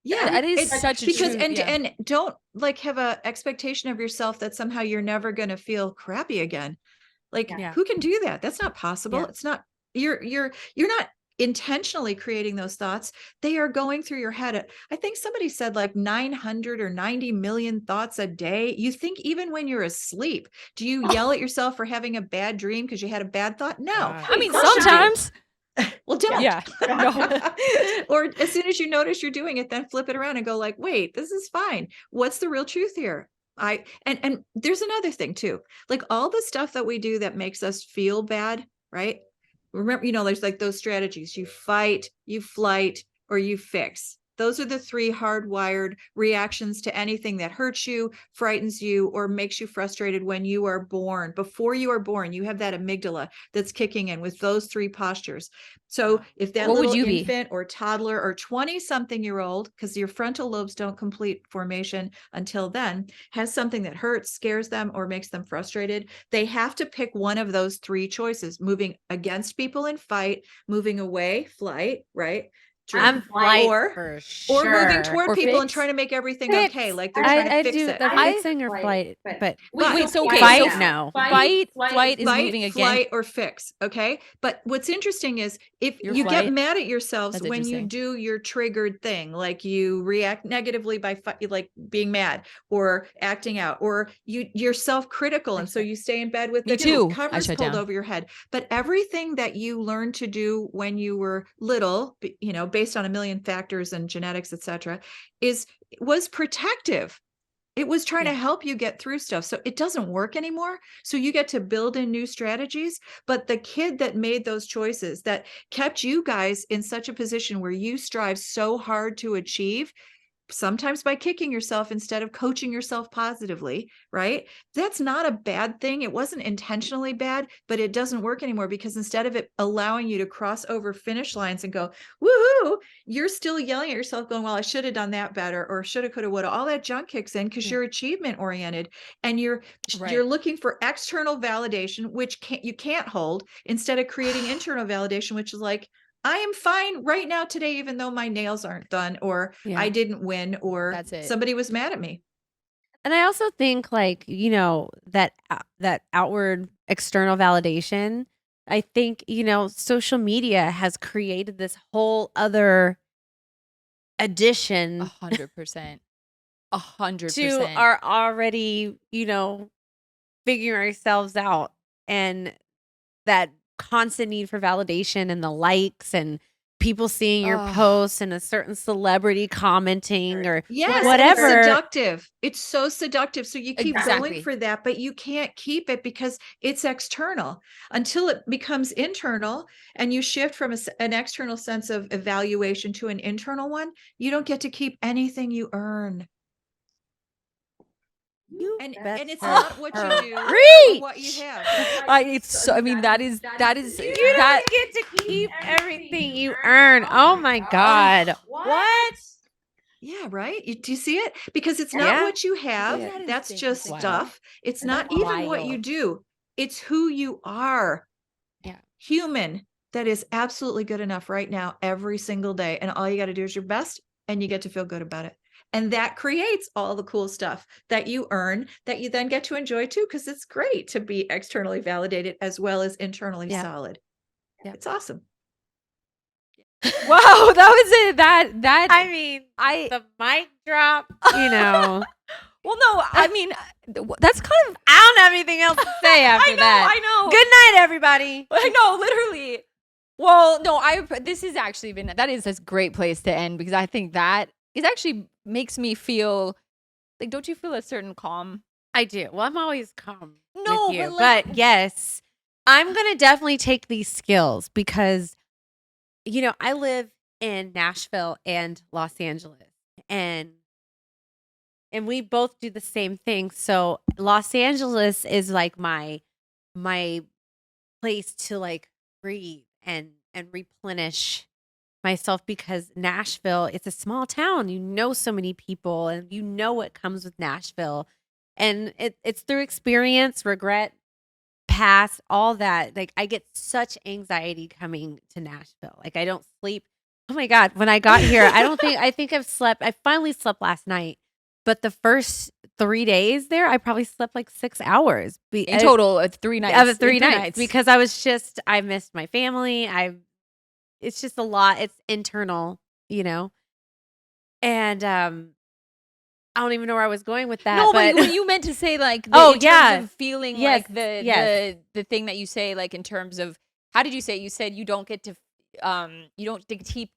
Yeah, That is it's such a because true, yeah. and don't like have a expectation of yourself that somehow you're never going to feel crappy again. Like Yeah. who can do that? That's not possible. Yeah. It's not you're not intentionally creating those thoughts. They are going through your head. I think somebody said like 900 or 90 million thoughts a day. You think even when you're asleep, do you yell at yourself for having a bad dream because you had a bad thought? No. God. I mean, Of course you do. sometimes. Well, don't. Yeah. No. Or as soon as you notice you're doing it, then flip it around and go like, wait, this is fine. What's the real truth here? And there's another thing too. Like all the stuff that we do that makes us feel bad, right? Remember, there's like those strategies. You fight, you flight, or you fix. Those are the 3 hardwired reactions to anything that hurts you, frightens you, or makes you frustrated when you are born. Before you are born, you have that amygdala that's kicking in with those 3 postures. So if that What would little you be? infant or toddler or 20-something-year-old, because your frontal lobes don't complete formation until then, has something that hurts, scares them, or makes them frustrated, they have to pick one of those 3 choices: moving against people in fight, moving away, flight, right? I'm flight or for or moving sure. toward Or people and fix. trying to make everything Fix. okay, like they're trying I to fix do it. the I- fixing or flight, but Wait, so okay, fight, so no. flight is Fight, moving again. flight, or fix. Okay. But what's interesting is if Your you get flight? mad at yourselves That's when you interesting. do your triggered thing, like you react negatively by like being mad or acting out, or you're self-critical. And so you stay in bed with Me the too. I covers shut pulled down. over your head. But everything that you learned to do when you were little, based on a million factors and genetics, etc., was protective. It was trying to help you get through stuff. So it doesn't work anymore. So you get to build in new strategies. But the kid that made those choices that kept you guys in such a position where you strive so hard to achieve, sometimes by kicking yourself instead of coaching yourself positively, right? That's not a bad thing. It wasn't intentionally bad, but it doesn't work anymore because instead of it allowing you to cross over finish lines and go, woohoo, you're still yelling at yourself going, well, I should have done that better, or shoulda, coulda, woulda. All that junk kicks in because you're achievement oriented and you're looking for external validation, which you can't hold, instead of creating internal validation, which is like, I am fine right now today, even though my nails aren't done, or I didn't win, or That's it. somebody was mad at me. And I also think like, that outward external validation, I think, social media has created this whole other addition 100%. 100%. to our already, figuring ourselves out, and that constant need for validation and the likes and people seeing your posts and a certain celebrity commenting or Yes, whatever. and it's seductive. It's so seductive. So you keep Exactly. going for that, but you can't keep it because it's external until it becomes internal and you shift from an external sense of evaluation to an internal one. You don't get to keep anything you earn. And it's not what you do, or what you have. Right? that is You don't get to keep everything you earn. Oh my God. What? Yeah, right. Do you see it? Because it's not what you have. That is That's just wow. stuff. It's Isn't not that even what you wild? do. It's who you are. Yeah. Human. That is absolutely good enough right now, every single day. And all you got to do is your best, and you get to feel good about it. And that creates all the cool stuff that you earn that you then get to enjoy too, because it's great to be externally validated as well as internally solid. Yeah. It's awesome. Wow, that was it. That I mean, the mic drop, well, no, I mean that's kind of I don't have anything else to say after that. I know. Good night, everybody. I know, literally. Well, no, this has actually been that is a great place to end, because I think that it actually makes me feel like, don't you feel a certain calm? I do. Well, I'm always calm No, with you. but, But yes, I'm going to definitely take these skills because, I live in Nashville and Los Angeles, and we both do the same thing. So Los Angeles is like my place to like breathe and replenish myself, because Nashville, it's a small town. So many people, and what comes with Nashville. And it's through experience, regret, past, all that. Like, I get such anxiety coming to Nashville. Like, I don't sleep. Oh my God. When I got here, I think I finally slept last night. But the first 3 days there, I probably slept like 6 hours. in total, 3 nights. Of 3 nights. Because I missed my family. It's just a lot. It's internal, and I don't even know where I was going with that. No, but when you meant to say like, in terms of feeling like the thing that you say, like in terms of, how did you say? You said you don't get to,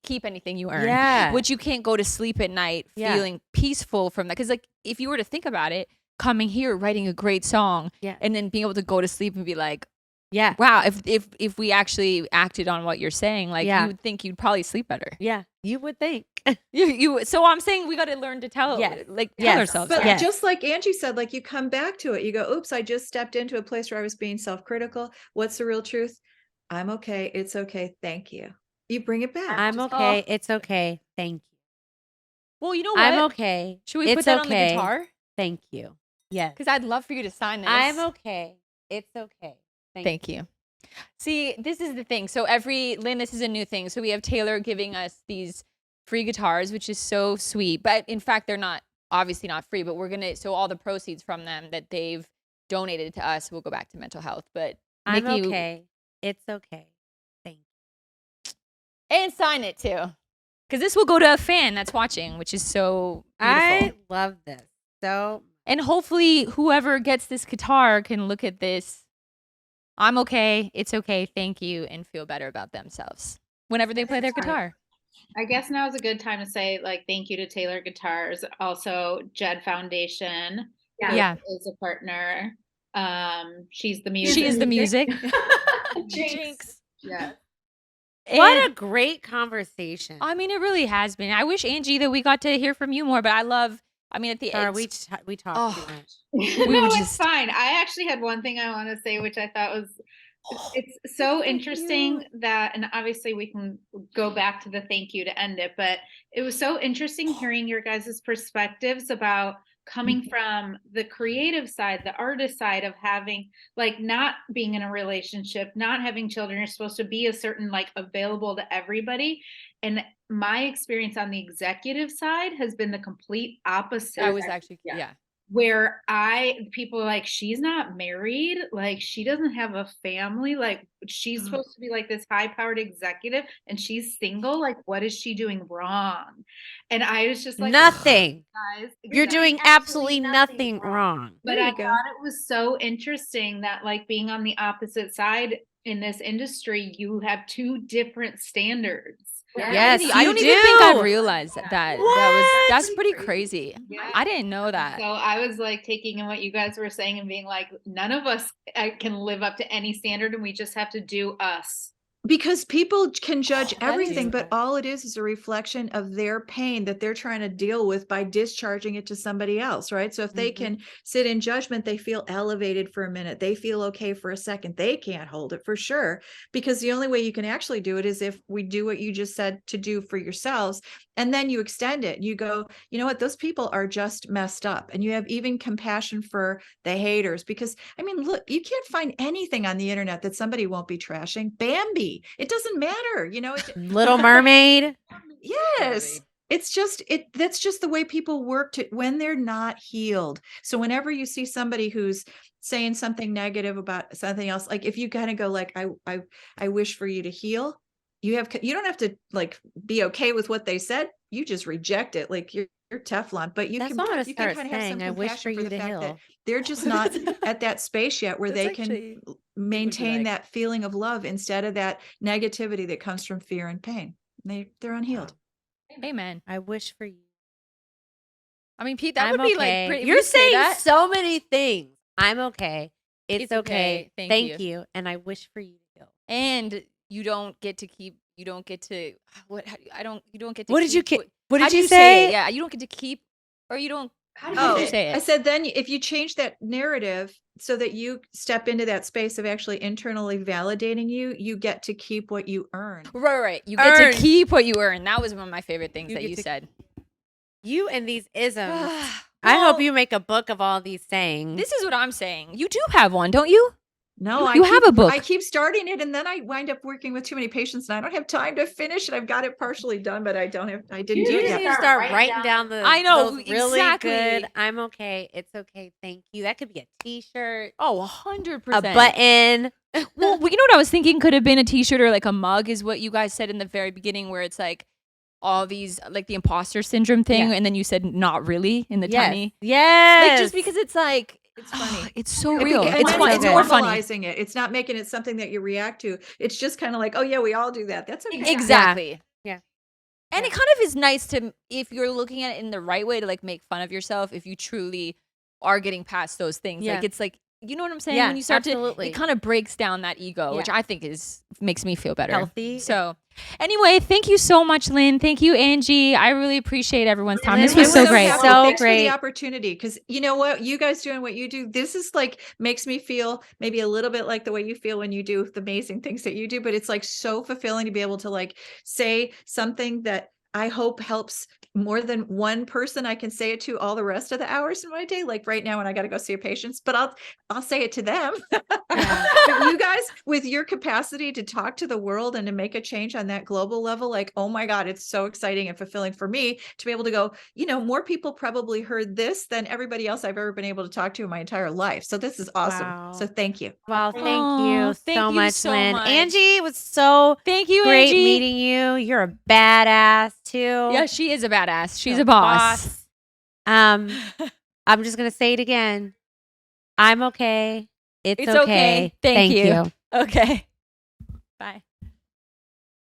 keep anything you earn. Yeah. Which you can't go to sleep at night feeling peaceful from that. Because like, if you were to think about it, coming here, writing a great song, and then being able to go to sleep and be like, wow, if we actually acted on what you're saying, like you would think you'd probably sleep better. Yeah, you would think. So I'm saying we got to learn to tell ourselves. But that. just like Angie said, like you come back to it, you go, oops, I just stepped into a place where I was being self-critical. What's the real truth? I'm okay. It's okay. Thank you. You bring it back. I'm okay. It's okay. Thank you. Well, you know what? I'm okay. Should we put that on the guitar? Thank you. Yes. Because I'd love for you to sign this. I'm okay. It's okay. Thank you. See, this is the thing. So Lynn, this is a new thing. So we have Taylor giving us these free guitars, which is so sweet. But in fact, they're not obviously not free, but so all the proceeds from them that they've donated to us will go back to mental health. But I'm Mickey, okay. It's okay. Thank you. and sign it too. Because this will go to a fan that's watching, which is so beautiful. I love this. So, And hopefully whoever gets this guitar can look at this. I'm okay. It's okay. Thank you. And feel better about themselves whenever they play their guitar. I guess now is a good time to say like thank you to Taylor Guitars, also Jed Foundation. Yeah. Is a partner. She's the music. She is the music. Jinx. Yeah. what a great conversation. I mean, it really has been. I wish, Angie, that we got to hear from you more, but I mean, at the end. We talked too much. No, it's fine. I actually had one thing I want to say, which I thought was it's so interesting that, and obviously we can go back to the thank you to end it, but it was so interesting hearing your guys' perspectives about coming from the creative side, the artist side of having like not being in a relationship, not having children. You're supposed to be a certain like available to everybody. And my experience on the executive side has been the complete opposite. I was actually, Where people are like, she's not married, like she doesn't have a family, like she's supposed to be like this high-powered executive and she's single, like what is she doing wrong? And I was just like, nothing. guys, You're doing absolutely nothing wrong. But I thought it was so interesting that like being on the opposite side in this industry, you have two different standards. Yes, I don't even think I realized that. That's pretty crazy. Yeah. I didn't know that. So I was like taking in what you guys were saying and being like, none of us can live up to any standard and we just have to do us. Because people can judge everything, but all it is a reflection of their pain that they're trying to deal with by discharging it to somebody else, right? So if they can sit in judgment, they feel elevated for a minute. They feel okay for a second. They can't hold it for sure, because the only way you can actually do it is if we do what you just said to do for yourselves. And then you extend it. You go, you know what? Those people are just messed up. And you have even compassion for the haters, because I mean, look, you can't find anything on the internet that somebody won't be trashing. Bambi. It doesn't matter, you know. Little Mermaid. Yes. It's just that's just the way people work when they're not healed. So whenever you see somebody who's saying something negative about something else, like if you kind of go like, I wish for you to heal, you don't have to like be okay with what they said. You just reject it. Like you're Teflon, but you can kind of have some compassion for the fact that they're just not at that space yet where they can maintain that feeling of love instead of that negativity that comes from fear and pain. They're unhealed. Amen. I wish for you. I mean, Pete, that would be like pretty. You're saying so many things. I'm okay. It's okay. Thank you. And I wish for you to heal. And you don't get to keep. You don't get to. What? I don't. You don't get to. What did you? What did you say? Yeah, you don't get to keep, or you don't. How did you say it? I said then if you change that narrative so that you step into that space of actually internally validating you get to keep what you earn. Right. You get to keep what you earn. That was one of my favorite things that you said. You and these isms. I hope you make a book of all these sayings. This is what I'm saying. You do have one, don't you? No, you have a book. I keep starting it and then I wind up working with too many patients and I don't have time to finish it. I've got it partially done, but I didn't do it yet. You need to start writing down the I know really exactly. good. I'm okay. It's okay. Thank you. That could be a t-shirt. Oh, 100%. A button. Well, you know what I was thinking could have been a t-shirt or like a mug is what you guys said in the very beginning, where it's like all these like the imposter syndrome thing. And then you said not really in the tiny. Yes. Like just because it's like, it's funny. It's so real. It's fun. It's more normalizing it. It's not making it something that you react to. It's just kind of like, oh yeah, we all do that. That's okay. Exactly. Yeah. And it kind of is nice to, if you're looking at it in the right way, to like make fun of yourself if you truly are getting past those things. Like it's like, you know what I'm saying? Yeah, when you start to, it kind of breaks down that ego, which I think makes me feel better. Healthy. So anyway, thank you so much, Lynn. Thank you, Angie. I really appreciate everyone's time. Lynn, this was so great. Thanks for the opportunity. Because you know what? You guys doing what you do, this is like, makes me feel maybe a little bit like the way you feel when you do the amazing things that you do. But it's like so fulfilling to be able to like say something that I hope helps more than one person. I can say it to all the rest of the hours in my day. Like right now when I got to go see a patient, but I'll say it to them. Yeah. But you guys, with your capacity to talk to the world and to make a change on that global level, like, oh my God, it's so exciting and fulfilling for me to be able to go, more people probably heard this than everybody else I've ever been able to talk to in my entire life. So this is awesome. Wow. So thank you. Well, thank Aw, you thank so you much, so Lynn. much. Angie, it was so Thank you, great Angie. meeting you. You're a badass too. Yeah, she is a badass. She's You're a boss. I'm just gonna say it again. I'm okay. It's It's okay. Thank you. Okay. Bye.